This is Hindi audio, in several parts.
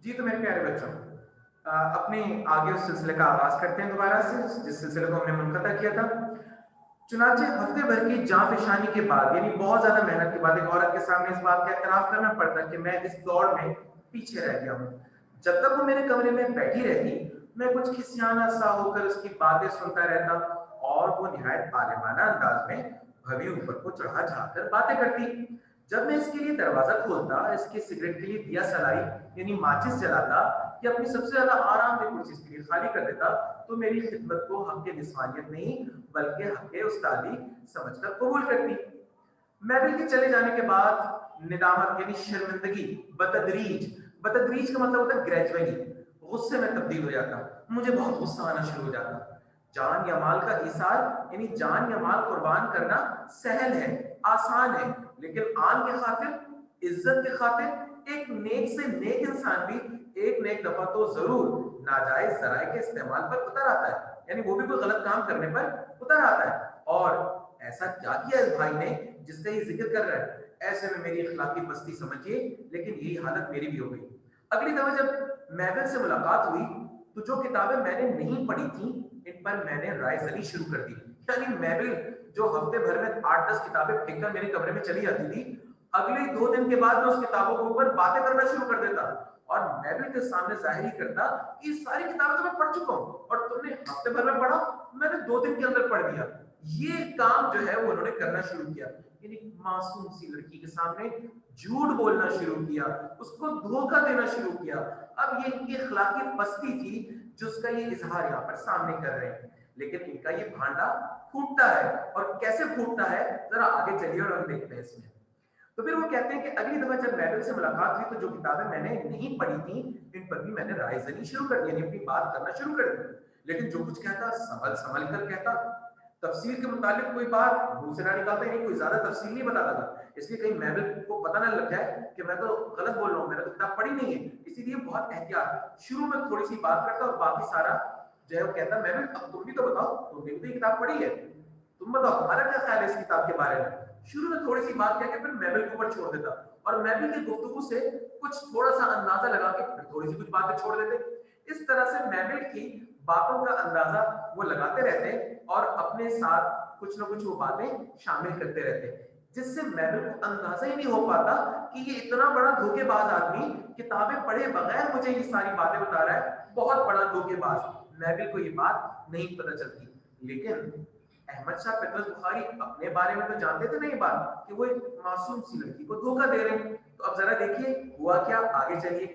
जी, तो मेरे प्यारे बच्चों, अपने आगे उस सिलसिले का आगाज़ करते हैं दोबारा से, जिस सिलसिले को हमने मुनक़ता किया था। चुनांचे हफ्ते भर की जाँ-फ़िशानी के बाद, यानी बहुत ज़्यादा मेहनत के बाद एक औरत के सामने इस बात का एतराफ़ करना पड़ता है कि मैं इस दौड़ में पीछे रह गया हूँ। जब तक वो मेरे कमरे में बैठी रहती, मैं कुछ खिसियाना-सा होकर उसकी बातें सुनता रहता और वो निहायत आलिमाना अंदाज़ में भवें ऊपर को चढ़ा झाँककर बातें करती। जब मैं इसके लिए दरवाज़ा खोलता, इसके सिगरेट के लिए दिया सलाई यानी माचिस जलाता या अपनी सबसे ज़्यादा आरामदेह कुर्सी इसके लिए खाली कर देता, तो मेरी खिदमत को हक़ निस्वानियत नहीं, बल्कि हक़ उस्तादी समझकर कबूल करती। महफ़िल के चले जाने के बाद निदामत यानी शर्मिंदगी बतदरीज बतदरीज का मतलब होता है ग्रेजुअली गुस्से में तब्दील हो जाता। मुझे बहुत गुस्सा आना शुरू हो जाता। जान या माल का इसार यानी जान या माल कुर्बान करना सहल है, आसान है, लेकिन आन के खातिर, इज्जत के खातिर एक नेक से नेक इंसान भी एक नेक दफा तो जरूर नाजायज जराए के इस्तेमाल पर उतर आता है, यानी वो भी कोई गलत काम करने पर उतर आता है। और ऐसा क्या किया इस भाई ने जिसका ये जिक्र कर रहा है? ऐसे में मेरी अखलाकी पस्ती समझिए, लेकिन यही हालत मेरी भी हो गई। अगली दफा जब महफिल से मुलाकात हुई, तो जो किताबें मैंने नहीं पढ़ी थी, इन पर मैंने राय जनी शुरू कर दी। यानी महफिल जो हफ्ते भर में 8-10 किताबें फेंककर मेरे कमरे में चली जाती थी, अगले 2 दिन के बाद मैं उस किताबों के ऊपर बातें करना शुरू कर देता और महफिल के सामने जाहिर ही करता कि ये सारी किताबें तो मैं पढ़ चुका हूँ और तुमने हफ्ते भर में पढ़ा, मैंने 2 दिन के अंदर पढ़ दिया। ये काम जो है वो उन्होंने करना शुरू किया, यानी मासूम सी लड़की के सामने झूठ बोलना शुरू किया, उसको धोखा देना शुरू किया। अब ये इनकी अखलाकी पस्ती थी जिसका ये इजहार यहाँ पर सामने कर रहे हैं, लेकिन इनका ये भांडा फूटता है और कैसे फूटता है जरा आगे चलिए और हम देखते हैं इसमें। तो फिर वो कहते हैं कि अगली दफा जब महफिल से मुलाकात हुई तो जो किताबें मैंने नहीं पढ़ी थी, इन पर भी मैंने राय जनी शुरू कर दी, यानी अपनी बात करना शुरू कर दी। लेकिन जो कुछ कहता संभल संभल कर कहता, तफसील के मुताबिक कोई बात मुंह से ना निकालता, यानी कोई ज्यादा तफसील नहीं बताता था, इसलिए कहीं महफिल को पता ना लग जाए कि मैं तो गलत बोल रहा हूँ, मैंने तो किताब पढ़ी नहीं है, इसीलिए बहुत एहतियात शुरू में थोड़ी सी बात करता और बाकी सारा जो है वो कहता महफिल अब तुम भी तो बताओ, तुमने भी तो ये किताब पढ़ी है, तुम बताओ तुम्हारा क्या ख्याल है इस किताब के बारे में। शुरू में थोड़ी सी बात करके फिर महफिल के ऊपर छोड़ देता और महफिल की गुफ्तगू से कुछ थोड़ा सा अंदाजा लगा के फिर थोड़ी सी कुछ बातें छोड़ देते। इस तरह से महफिल की बातों का अंदाजा वो लगाते रहते और अपने साथ कुछ ना कुछ वो बातें शामिल करते रहते, जिससे महफिल को अंदाजा ही नहीं हो पाता कि ये इतना बड़ा धोखेबाज आदमी किताबें पढ़े बगैर मुझे ये सारी बातें बता रहा है, बहुत बड़ा धोखेबाज। महफिल को ये बात नहीं पता चलती, लेकिन अहमद शाह पेट्रोल बुखारी अपने बारे में तो जानते थे ना ये बात कि वो एक मासूम सी लड़की को धोखा दे रहे हैं। तो अब जरा देखिए हुआ क्या, आगे चलिए।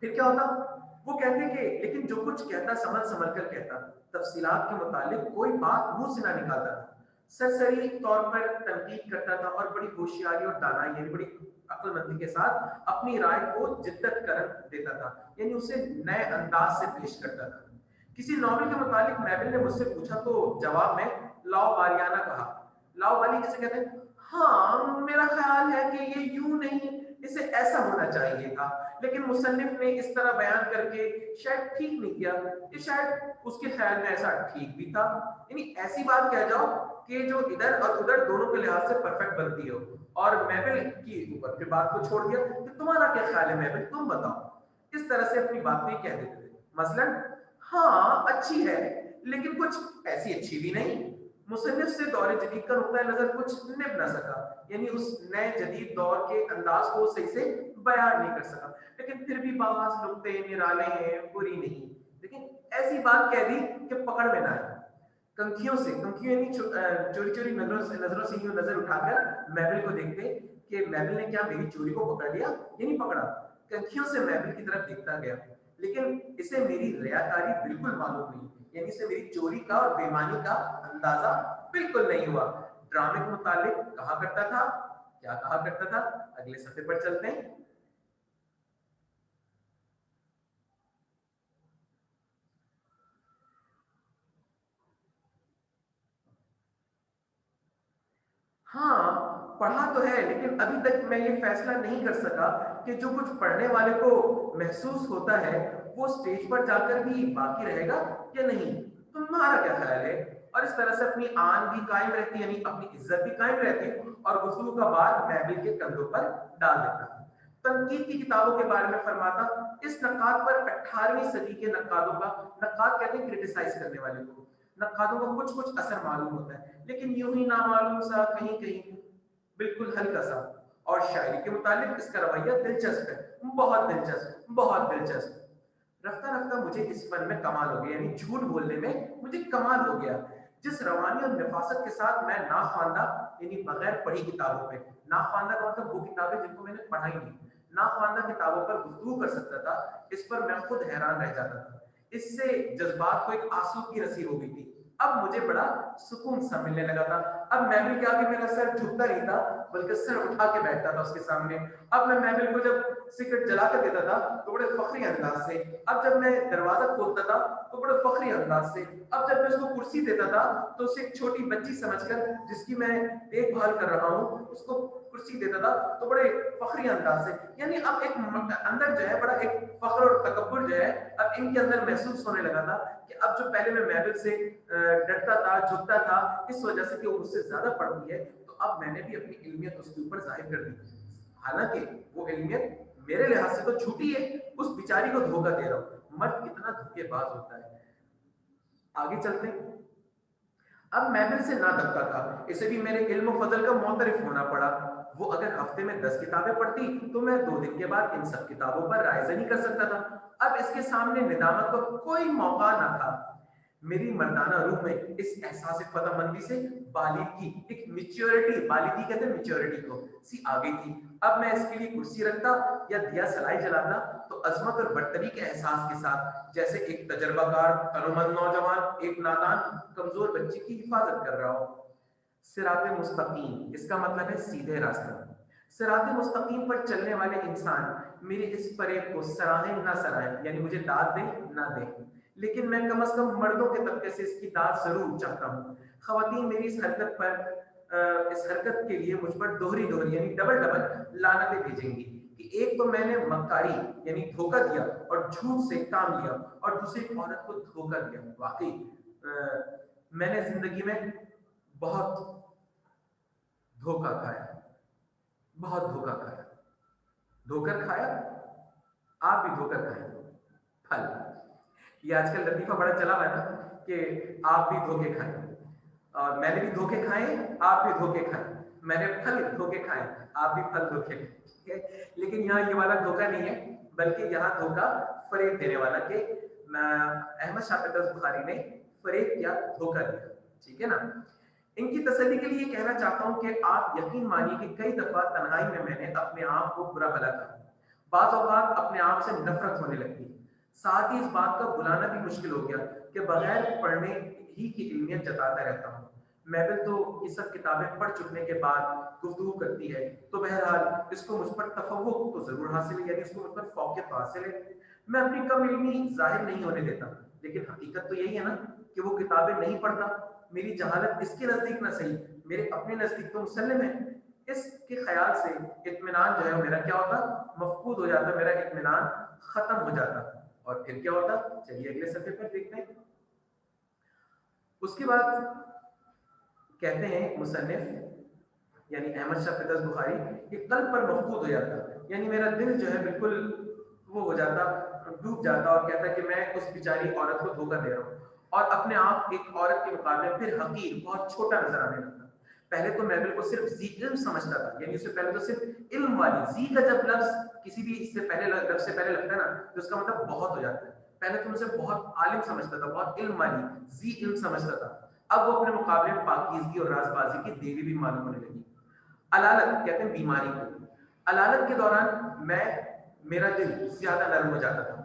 फिर क्या होता? वो कहते कि लेकिन जो कुछ कहता समझ समझ कर कहता, तफसीलात के मुतालिक कोई बात मुंह से ना निकालता था, सरसरी तौर पर तनकीद करता था और बड़ी होशियारी और दानाई यानी बड़ी अक्लमंदी के साथ अपनी राय को जिद्दत कर देता था, यानी उसे नए अंदाज से पेश करता था। किसी नॉवेल के मुतालिक मैबिल ने मुझसे पूछा तो जवाब में लाओबालियाना कहा। लाओबाली किसे कहते हैं? हाँ, मेरा ख्याल है कि ये यूं नहीं, इसे ऐसा होना चाहिए था, लेकिन मुसन्निफ ने इस तरह बयान करके शायद ठीक नहीं किया, कि शायद उसके ख्याल में ऐसा ठीक भी था। यानी ऐसी बात कह जाओ कि जो इधर और उधर दोनों के लिहाज से परफेक्ट बनती हो, और मैबिल की ऊपर फिर बात को छोड़ दिया कि तुम्हारा क्या ख्याल है मैबिल, तुम बताओ। इस तरह से अपनी बात नहीं कह देते थे। मसलन हाँ अच्छी है, लेकिन कुछ ऐसी अच्छी भी नहीं। मुसन्निफ से दौर जदीद का नुक्ता नजर कुछ निभ ना सका, यानी उस नए जदीद दौर के अंदाज को सही से बयान नहीं कर सका, लेकिन फिर भी बाज नुक्ते निराले हैं, बुरी नहीं। लेकिन ऐसी बात कह दी कि पकड़ में ना आए। कंखियों से, कंखियों यानी चोरी चोरी नजरों से यूं नजर उठाकर महबिल को देखते कि महबिल ने क्या मेरी चोरी को पकड़ लिया या नहीं पकड़ा। कंखियों से महबिल की तरफ देखता गया, लेकिन इसे मेरी रियाकारी बिल्कुल मालूम नहीं, यानी इसे मेरी चोरी का और बेईमानी का अंदाजा बिल्कुल नहीं हुआ। ड्रामे के मुतालिक कहा करता था, क्या कहा करता था, अगले सफे पर चलते हैं। हाँ, पढ़ा तो है, लेकिन अभी तक मैं ये फैसला नहीं कर सका कि जो कुछ पढ़ने वाले को महसूस होता है, वो स्टेज पर जाकर भी बाकी रहेगा या नहीं। तुम्हारा क्या ख्याल है? और इस तरह से अपनी आन भी कायम रहती, यानी अपनी इज्जत भी कायम रहती और गुफ्तगू का बार महबिल के कंधों पर डाल देता। तनकीद की किताबों के बारे में फरमाता, इस नक्काद पर 18वीं सदी के नक्कादों का, नक्काद कहते हैं क्रिटिसाइज करने वाले को, नक्कादों का कुछ कुछ असर मालूम होता है, लेकिन यूं ही नामालूम सा, कहीं कहीं बिल्कुल हल्का सा। और शायरी के मुतालिक इसका रवैया दिलचस्प है, बहुत दिलचस्प, बहुत दिलचस्प। रफ्ता रफ्ता मुझे इस फन में कमाल हो गया, यानी झूठ बोलने में मुझे कमाल हो गया। जिस रवानी और नफासत के साथ मैं नाख्वानदा यानी बगैर पढ़ी किताबों पे, नाख्वानदा का मतलब वो किताबें जिनको मैंने पढ़ा ही नहीं, नाख्वानदा किताबों पर गुफ्तगू कर सकता था, इस पर मैं खुद हैरान रह जाता था। इससे जज्बात को एक आंसू की रसी हो गई थी। अब मुझे बड़ा सुकून सा मिलने लगा था। अब महफिल के आगे मेरा सर झुकता नहीं था, बल्कि सर उठा के बैठता था उसके सामने। अब मैं महफिल को जब सिगरेट जला कर देता था तो बड़े फखरी अंदाज से, अब जब मैं दरवाजा खोलता था तो बड़े फखरी अंदाज से, अब जब मैं उसको कुर्सी देता था तो उसे एक छोटी बच्ची समझकर, जिसकी मैं देखभाल कर रहा हूँ, उसको कुर्सी देता था तो बड़े फखरी अंदाज से। यानी अब एक अंदर जो है बड़ा एक फख्र और तकब्बुर जो है अब इनके अंदर महसूस होने लगा था कि अब जो पहले मैं महफिल से डरता था, झुकता था, इस वजह से कि वो मुझसे ज्यादा पढ़ती है, तो अब मैंने भी अपनी इल्मियत उसके ऊपर जाहिर कर दी। हालांकि वो इल्मियत मेरे लिहाज से तो झूठी है, उस बेचारी को धोखा दे रहा हूं। मर्द कितना धोखेबाज होता है। आगे चलते हैं। अब महफिल से ना दबता था, इसे भी मेरे इल्म फजल का मोतरिफ होना पड़ा। वो अगर हफ्ते में 10 किताबें पढ़ती तो मैं 2 दिन के बाद इन सब किताबों पर रायज़नी कर सकता था। अब इसके सामने निदामत का कोई मौका ना था। मेरी मर्दाना रूह में इस एहसास फतहमंदी से बालिगी, एक मैच्योरिटी, बालिगी कहते हैं मैच्योरिटी को, सी आ गई थी। अब मैं इसके लिए कुर्सी रखता या दिया सलाई जलाता तो अजमत और बर्तरी के एहसास के साथ, जैसे एक तजर्बाकार तनुमंद नौजवान एक नादान कमजोर बच्चे की हिफाजत कर रहा हो। सिराते मुस्तकीम, इसका मतलब है सीधे रास्ता। सिराते मुस्तकीम पर चलने वाले इंसान मेरे इस फरेब को सराहे ना सराहे, यानी मुझे दाद दे ना दे, लेकिन मैं कम से कम मर्दों के तबके से इसकी दाद जरूर चाहता हूँ। खवातीन मेरी इस हरकत पर, इस हरकत के लिए मुझ पर दोहरी दोहरी यानी डबल डबल लानतें भेजेंगी कि एक तो मैंने मक्कारी यानी धोखा दिया और झूठ से काम लिया, और दूसरी औरत को धोखा दिया। वाकई मैंने जिंदगी में बहुत धोखा खाया, बहुत धोखा खाया। धोकर खाया, आप भी धोकर खाए। फल, ये आजकल लतीफा बड़ा चला हुआ है ना कि आप भी धोखे खाएं, और मैंने भी धोखे खाए, आप भी धोखे खाएं, मैंने फल धोखे खाए, आप भी फल धोखे खाएं, ठीक है। लेकिन यहाँ ये वाला धोखा नहीं है, बल्कि यहाँ धोखा फरेब देने वाला के अहमद शाह बुखारी ने फरेब किया, धोखा दिया, ठीक है ना। इनकी तसल्ली के लिए कहना चाहता हूं कि आप यकीन मानिए कि कई दफा तन्हाई में मैंने अपने आप को बुरा भला कहा, बाज़ औक़ात अपने आप से नफरत होने लगती। साथ ही इस बात का बुलाना भी मुश्किल हो गया कि बगैर पढ़ने ही की इल्मियत जताता रहता हूँ। महफिल तो ये सब किताबें पढ़ चुकने के बाद गुफ्तगू करती है, तो बहरहाल इसको मुझ पर तफव्वुक तो जरूर हासिल है, यानी इसको मुझ पर फौकियत हासिल है। मैं अपनी कम इल्मी जाहिर नहीं होने देता, लेकिन हकीकत तो यही है ना कि वो किताबें नहीं पढ़ता। मेरी जहालत इसके नजदीक ना सही, मेरे अपने नजदीक तो मुसल्लम है। इसके ख्याल से इत्मीनान जो है मेरा क्या होता, मफकूद हो जाता, मेरा इत्मीनान खत्म हो जाता। और फिर क्या होता, चलिए अगले सफे पर देखते हैं। उसके बाद कहते हैं मुसन्निफ यानी अहमद शाह फिदरस बुखारी कि कल्ब पर मफकूद हो जाता, यानी मेरा दिल जो है बिल्कुल वो हो जाता, डूब जाता, और कहता कि मैं उस बेचारी औरत को धोखा दे रहा हूँ, और अपने आप एक औरत के मुकाबले फिर हकीर, बहुत छोटा नजर आने लगता। पहले तो मैं बिल्कुल सिर्फ जी इल्म समझता था, यानी उससे पहले तो सिर्फ इल्म वाली जी का जब लफ्ज किसी भी इससे पहले लफ्ज से पहले लगता है ना, तो उसका मतलब बहुत हो जाता है। पहले तो मुझे बहुत आलिम समझता था, बहुत इल्म वाली जी इल्म समझता था। अब वो अपने मुकाबले पाकीज़गी और राजबाजी की देवी भी मालूम होने लगी। अलालत कहते हैं बीमारी को। अलालत के दौरान मेरा दिल ज्यादा नरम हो जाता था।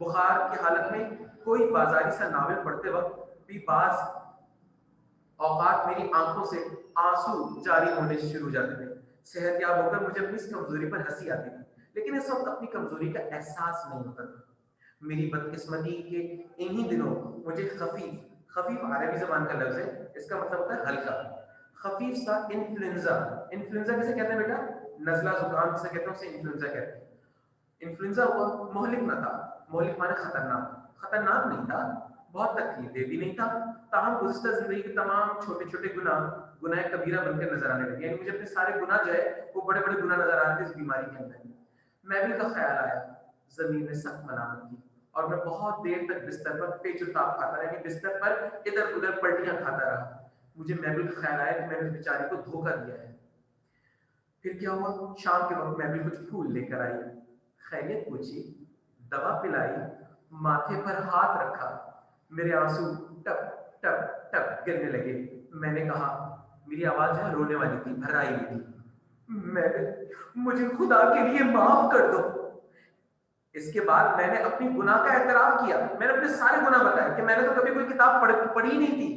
बुखार की हालत में कोई बाजारी सा नावल पढ़ते वक्त भी बाज औकात मेरी आंखों से आंसू जारी होने शुरू हो जाते थे। सेहतयाब होकर मुझे अपनी इस कमजोरी पर हंसी आती थी, लेकिन इस वक्त अपनी कमजोरी का एहसास नहीं होता था। मेरी बदकिस्मती के इन्हीं दिनों मुझे खफीफ, खफीफ अरबी जबान का लफ्ज है, इसका मतलब होता है हल्का, खफीफ सा इन्फ्लुएंजा। इन्फ्लुएंजा किसे कहते हैं बेटा, नजला जुकाम जिसे कहते हैं उसे इन्फ्लुएंजा कहते हैं। इन्फ्लुएंजा हुआ, मोहलिक न था, मोहलिक माने खतरनाक, खतरनाक नहीं था, बहुत तकलीफ दे भी नहीं था। ताहम गुज़िश्ता जिंदगी के तमाम छोटे छोटे गुनाह कबीरा बनकर नजर आने लगे, यानी मुझे अपने सारे गुनाह जो है वो बड़े बड़े गुनाह नजर आ रहे थे इस बीमारी के अंदर। महबिल का ख्याल आया, जमीन ने सख्त मनामत की और मैं बहुत देर तक बिस्तर पर पेचुताप खाता रहा, यानी बिस्तर पर इधर उधर पलटियां खाता रहा। मुझे महबिल का ख्याल आया कि मैंने उस बेचारे को धोखा दिया है। फिर क्या हुआ, शाम के वक्त महबिल कुछ फूल लेकर आई, खैरियत पूछी, दवा पिलाई, माथे पर हाथ रखा, मेरे आंसू टप टप टप गिरने लगे। मैंने कहा, मेरी आवाज है रोने वाली थी, भर्राई हुई थी, मैं मुझे खुदा के लिए माफ कर दो। इसके बाद मैंने अपनी गुनाह का एतराफ किया, मैंने अपने सारे गुनाह बताए कि मैंने तो कभी कोई किताब पढ़ी नहीं थी,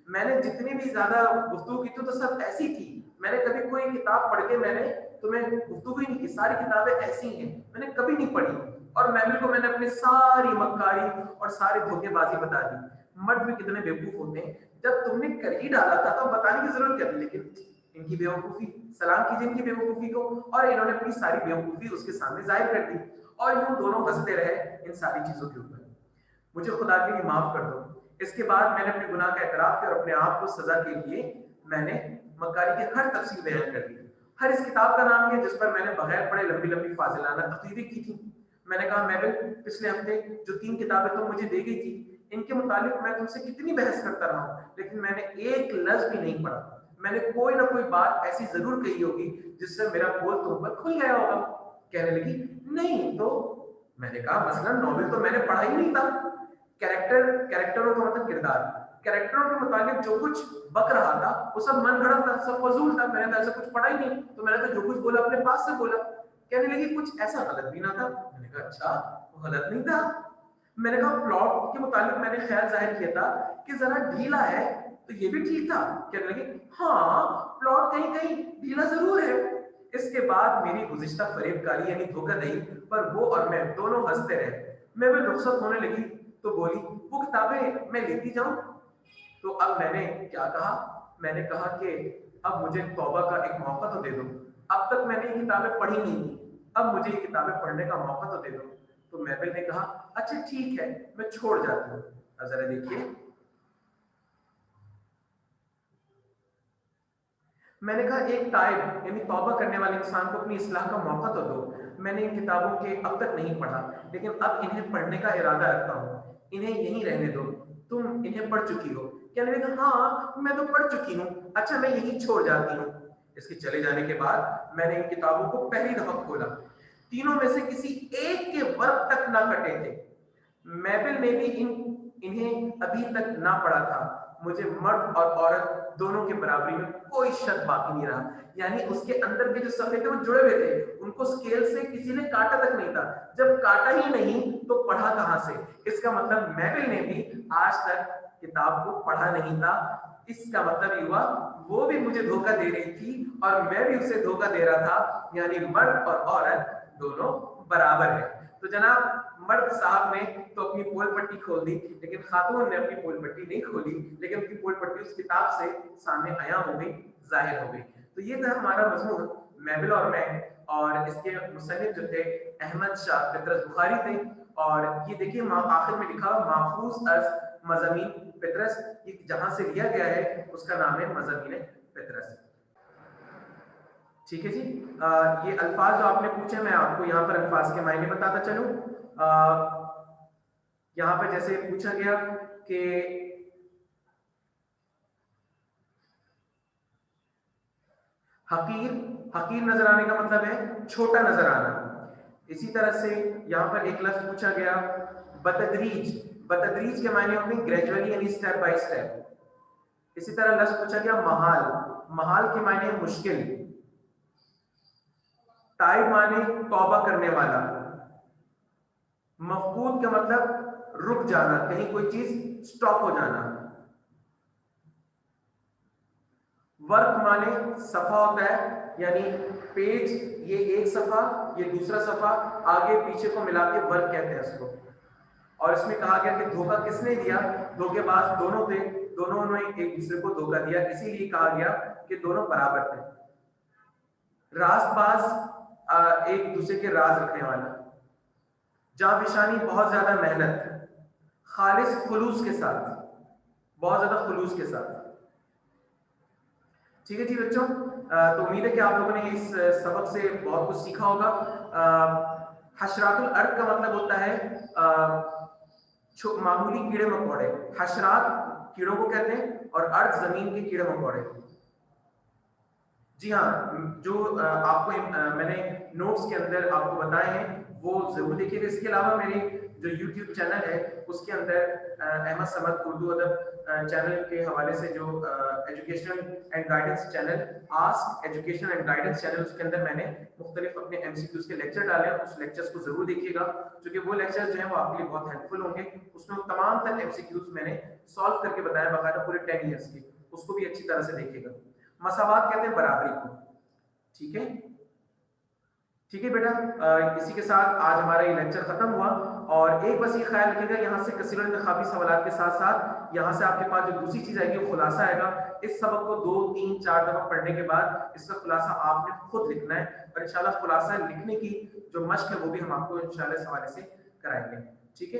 मैंने जितनी भी ज्यादा गुफ्तगू की थी तो सब ऐसी थी, मैंने कभी कोई किताब पढ़ के मैंने तुम्हें गुफ्तगू ही नहीं की, सारी किताबें ऐसी हैं, मैंने कभी नहीं पढ़ी। और महबिल को मैंने अपनी सारी मक्कारी और सारी धोखेबाजी बता दी। मर्द भी कितने बेवकूफ होते हैं, जब तुमने कर ही डाला था तो बताने की जरूरत क्या थी, लेकिन इनकी बेवकूफी, सलाम कीजिए इनकी बेवकूफी को, और इन्होंने अपनी सारी बेवकूफी उसके सामने जाहिर कर दी और यूं दोनों हंसते रहे इन सारी चीजों के ऊपर। मुझे खुदा के लिए माफ कर दो। इसके बाद मैंने अपने गुनाह का एतराफ किया और अपने आप को सजा के लिए मैंने मक्कारी की हर तफसील बयान कर दी। हर इस किताब का नाम लिया जिस पर मैंने बगैर पढ़े लंबी लंबी फाजिलाना तकरीरें की थी। मैंने कहा, महबिल, पिछले हफ्ते जो 3 किताबें तुम मुझे दे गई थी, इनके मुतालिक मैं तुमसे कितनी बहस करता रहा हूं, लेकिन मैंने एक लफ्ज भी नहीं पढ़ा। मैंने कोई ना कोई बात ऐसी जरूर कही होगी जिससे मेरा बोल तुम पर खुल गया होगा। कहने लगी, नहीं तो। मैंने कहा, मसलन नॉवेल तो मैंने पढ़ा ही नहीं था। कैरेक्टरों का मतलब किरदार, कैरेक्टरों के मुताबिक जो कुछ बक रहा था वो सब मन गढ़ंत था, सब फजूल था, मैंने तो ऐसा कुछ पढ़ा ही नहीं, तो मैंने तो जो कुछ बोला अपने पास से बोला। कहने लगी, कुछ ऐसा गलत भी ना था। मैंने कहा, अच्छा, वो गलत नहीं था। मैंने कहा, प्लॉट के मुताबिक मैंने ख्याल जाहिर किया था कि जरा ढीला है, तो ये भी ठीक था। कहने लगी, हाँ, प्लॉट कहीं कहीं ढीला जरूर है। इसके बाद मेरी गुज़िश्ता फरेबकारी यानी धोखाधड़ी पर वो और मैं दोनों हंसते रहे। मैं भी रुखसत होने लगी तो बोली, वो किताबें मैं लेती जाऊं? तो अब मैंने क्या कहा, मैंने कहा कि अब मुझे तौबा का एक मौका तो दे दो, अब तक मैंने ये किताबें पढ़ी नहीं थी, अब मुझे ये किताबें पढ़ने का मौका तो दे दो। तो महबिल ने कहा, अच्छा ठीक है, मैं छोड़ जाती हूँ। अब जरा देखिए, मैंने कहा, एक ताइब यानी तौबा करने वाले इंसान को अपनी इस्लाह का मौका तो दो। मैंने इन किताबों के अब तक नहीं पढ़ा, लेकिन अब इन्हें पढ़ने का इरादा रखता हूँ, इन्हें यहीं रहने दो, तुम इन्हें पढ़ चुकी हो? कहने लगा, हाँ मैं तो पढ़ चुकी हूँ, अच्छा मैं यहीं छोड़ जाती हूँ। इसके चले जाने के बाद मैंने इन किताबों को पहली दफा खोला, तीनों में से किसी एक के वर्ग तक ना कटे थे। मैबिल ने भी इन्हें अभी तक ना पढ़ा था। मुझे मर्द और औरत दोनों के बराबरी में कोई शक बाकी नहीं रहा, यानी उसके अंदर के जो सफे थे वो जुड़े हुए थे, उनको स्केल से किसी ने काटा तक नहीं था। जब काटा ही नहीं तो पढ़ा कहां से? इसका मतलब मैबिल ने भी आज तक किताब को पढ़ा नहीं था। इसका मतलब ये हुआ वो भी मुझे धोखा दे रही थी और मैं भी उसे धोखा दे रहा था, यानी मर्द और औरत दोनों बराबर है। तो जनाब, मर्द साहब ने तो अपनी पोल पट्टी खोल दी, लेकिन खातून ने अपनी पोल पट्टी नहीं खोली, लेकिन उनकी पोल पट्टी उस किताब से सामने आया हो गई, जाहिर हो गई। तो ये था हमारा मजमून, मैबिल और मैं, और इसके मुसन्निफ जो थे अहमद शाह पितरस बुखारी थे। और ये देखिए आखिर में लिखा माफूज अज मज़ामीन पितरस, ये जहां से लिया गया है उसका नाम है मज़ामीन पितरस। ठीक है जी। ये अल्फाज जो आपने पूछे, मैं आपको यहाँ पर अल्फाज के मायने बताता चलूं। यहाँ पर जैसे पूछा गया कि हकीर, हकीर नजर आने का मतलब है छोटा नजर आना। इसी तरह से यहाँ पर एक लफ्ज पूछा गया बतदरीज, बतदरीज के मायने होते हैं ग्रेजुअली यानी स्टेप बाय स्टेप। इसी तरह लफ्ज पूछा गया महाल, महाल के मायने मुश्किल। ताइब माने तौबा करने वाला। मफकूद का मतलब रुक जाना, कहीं कोई चीज स्टॉप हो जाना। वर्क माने सफा होता है, यानी पेज, ये एक सफा, ये दूसरा सफा, आगे पीछे को मिला के वर्क कहते हैं उसको। और इसमें कहा गया कि धोखा किसने दिया? धोखेबाज दोनों थे, दोनों ने एक दूसरे को धोखा दिया, इसीलिए कहा गया कि दोनों बराबर थे। राजबाज एक दूसरे के राज रखने वाला। जाविशानी बहुत ज्यादा मेहनत, खालिस खुलूस के साथ, बहुत ज्यादा खुलूस के साथ। ठीक है जी बच्चों, तो उम्मीद है कि आप लोगों ने इस सबक से बहुत कुछ सीखा होगा। हशरातुल अर्द का मतलब होता है मामूली कीड़े मकोड़े। हशरात कीड़ों को कहते हैं और अर्द जमीन के कीड़े मकोड़े। जी हाँ, जो आपको मैंने नोट्स के अंदर आपको बताए हैं वो जरूर देखिएगा। इसके अलावा मेरे जो यूट्यूब चैनल है उसके अंदर अहमद समद उर्दू अदब चैनल के हवाले से जो educational and guidance channel, ask education and guidance channel, उसके अंदर मैंने मुख्तलिफ अपने एमसीक्यूज के लेक्चर डाले हैं। उस लेक्चर्स को जरूर देखिएगा क्योंकि वो लेक्चर्स जो हैं वो आपके लिए बहुत हेल्पफुल होंगे। उसमें तमाम तर एमसीक्यूज मैंने सॉल्व करके बताया बाकायदा पूरे 10 ईयर्स के, उसको भी अच्छी तरह से देखिएगा। मसावात कहते हैं बराबरी को। ठीक है, ठीक है बेटा, इसी के साथ आज हमारा ये लेक्चर खत्म हुआ। और एक बस ये ख्याल रखिएगा, यहाँ से कसीर इंतखाबी सवालात के साथ साथ यहाँ से आपके पास जो दूसरी चीज आएगी वो खुलासा आएगा। इस सबक को 2, 3, 4 दफा पढ़ने के बाद इसका खुलासा आपने खुद लिखना है और इंशाल्लाह खुलासा लिखने की जो मश्क है वो भी हम आपको इंशाल्लाह इस हवाले से कराएंगे। ठीक है।